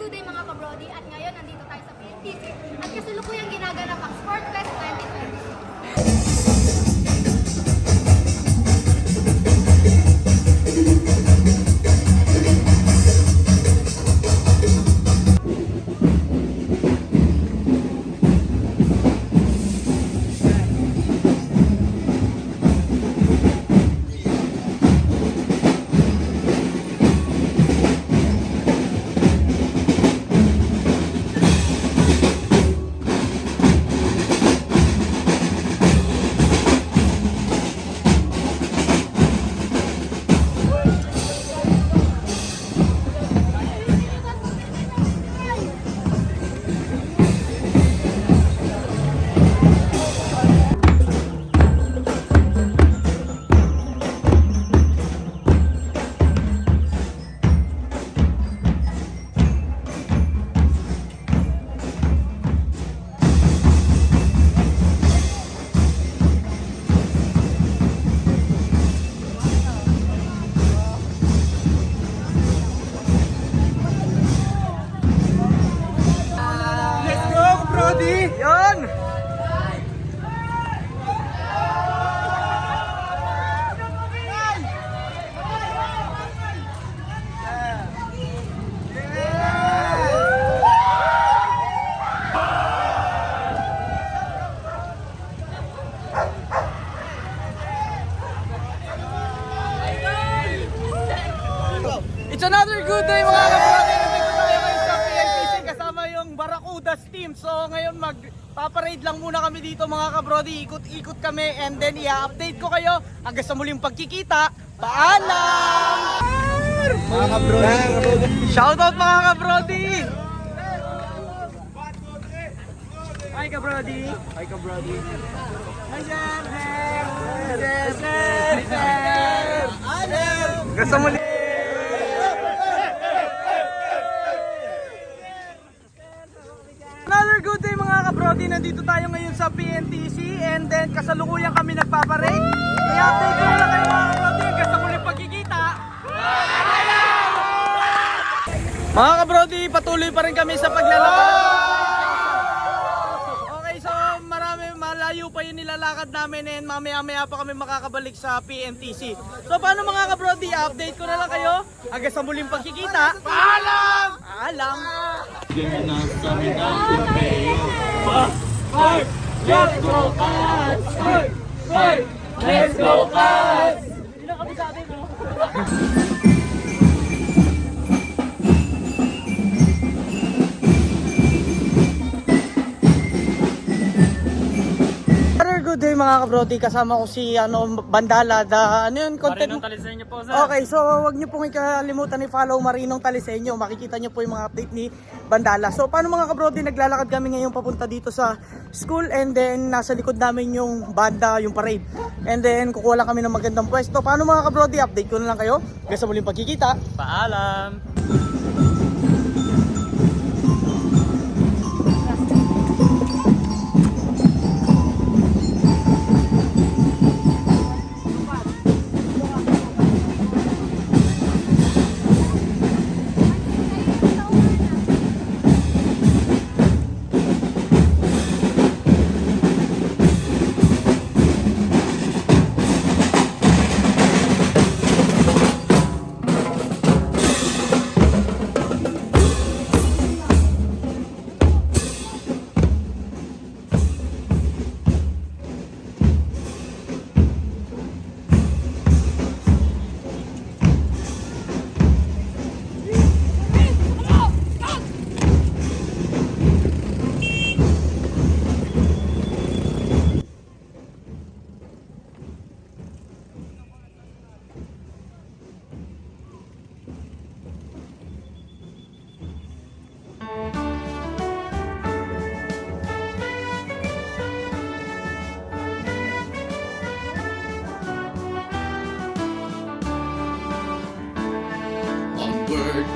good day mga kabrody at ngayon nandito tayo sa PNTC at kasalukuyang ginaganap ang Sport Fest 2020. Yon! It's another good day mga kapatid. Nandito tayo ngayon sa PNTC kasama yung Barracudas team. So ngayon magpaparade lang muna kami dito mga kabrody. Ikot-ikot kami and then i-update ko kayo hanggang sa muling pagkikita. Paalam! Mga kabrody. Shoutout mga kabrody! Hi kabrody! Hi kabrody! Hi sir! Sir! Hanggang sa muling another good day mga kabrody, nandito tayo ngayon sa PNTC and then kasalukuyan kami nagpaparade. I-update ko na kayo mga kabrody hanggang sa muling pagkikita. Mga kabrody, patuloy pa rin kami sa paglalakad. Okay, so malayo pa yung nilalakad namin and mamaya-maya pa kami makakabalik sa PNTC. So paano mga kabrody, update ko na lang kayo hanggang sa muling pagkikita. Paalam! Paalam! Ganyan na kami ng torneo. Fight! Let's go Cats! Fight! Let's go Cats! Hindi na kami sabi mo. Good day mga kabrody, kasama ko si Bandala, ano yun, content Marinong Taliseño po, sir. Okay, so wag niyo pong ikalimutan i-follow Marinong Taliseño. Makikita niyo po yung mga update ni Bandala. So paano mga kabrody, naglalakad kami ngayon papunta dito sa school and then nasa likod namin yung banda, yung parade. And then kukuha lang kami ng magandang pwesto. Paano mga kabrody, update ko na lang kayo. Hanggang sa muling pagkikita. Paalam!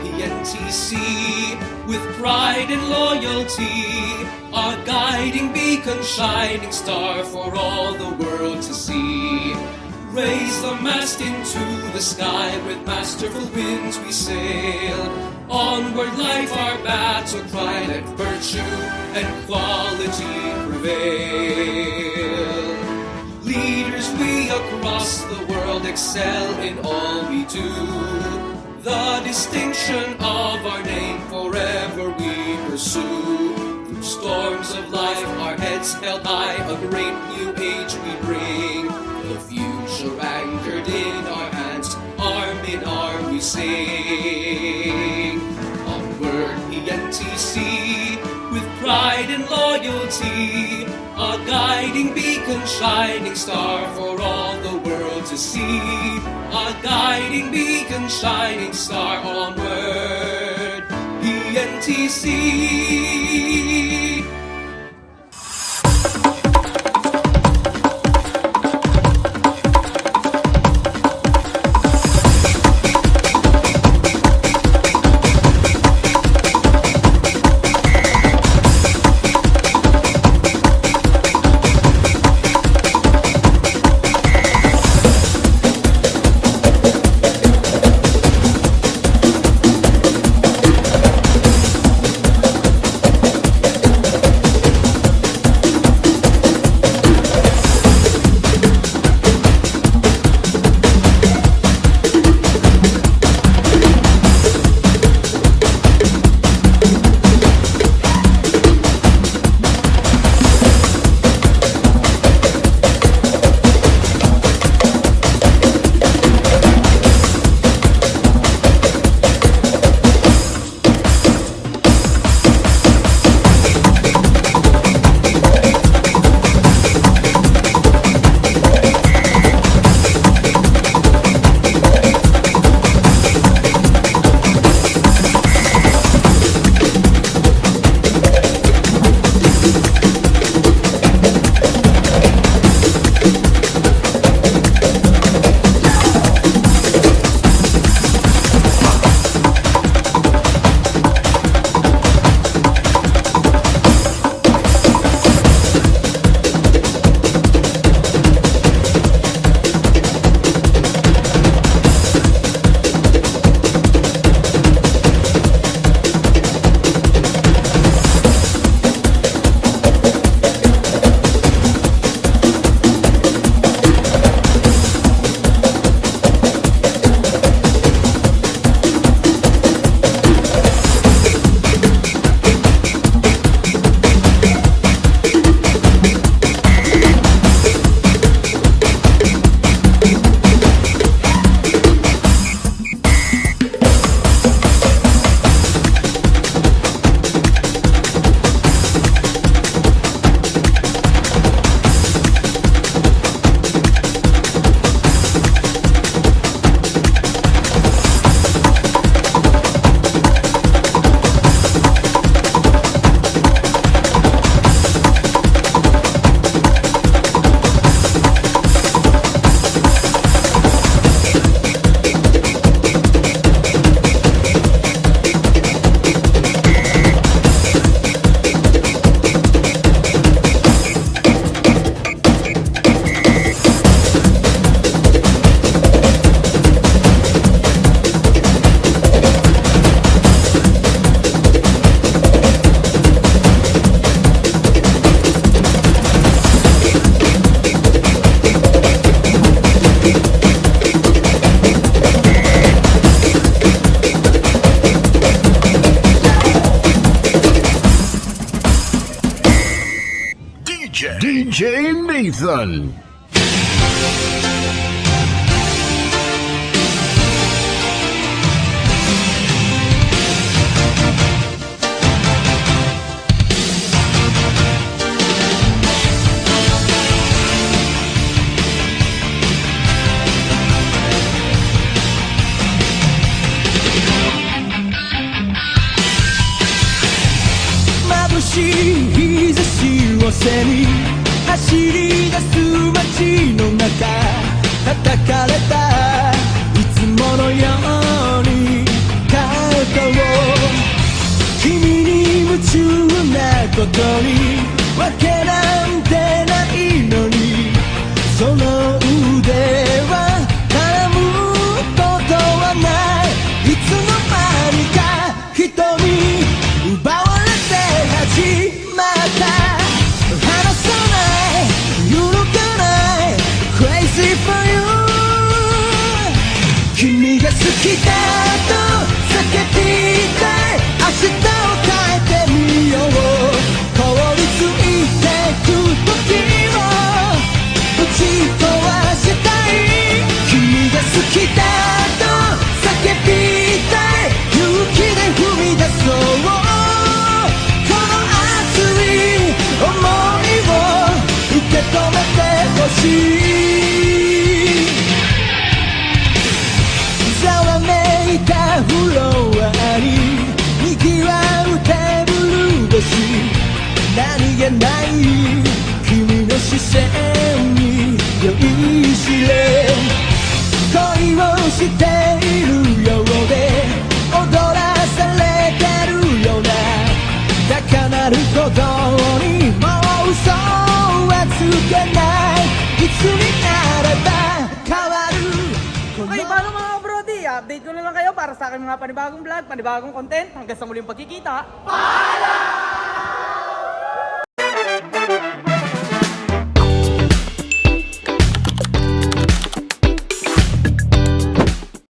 PNTC, with pride and loyalty, our guiding beacon, shining star for all the world to see. Raise the mast into the sky, with masterful winds we sail. Onward, light our back. to cry, let virtue and quality prevail. Leaders we across the world excel in all we do. The distinction of our name forever we pursue. Through storms of life, our heads held high, a great new age we bring. The future anchored in our hands, arm in arm we sing. Onward, PNTC, with pride and loyalty, a guiding beacon, shining star for all the world to see. A guiding beacon, shining star, onward, PNTC. DJ Nathan.眩しい日差しを背に走り出す街の中叩かれたいつものように肩を君に夢中なことにわけなんてないのにその腕は絡むことはないいつの間にか人に奪われきだと叫びたい明日を変えてみよう凍りついてく時をぶち壊したい君が好きだと叫びたい勇気で踏み出そうこの熱い想いを受け止めてほしいざわめいたフロアに賑わうテーブル越し何気ない君の視線に酔いしれ恋をしているようで踊らされてるような高鳴る鼓動にもう嘘はつけないいつになれば変わるOkay, paano mga Brody? Update ko na lang kayo para sa aking mga panibagong vlog, panibagong content. Hanggang sa muling pagkikita. Paalam!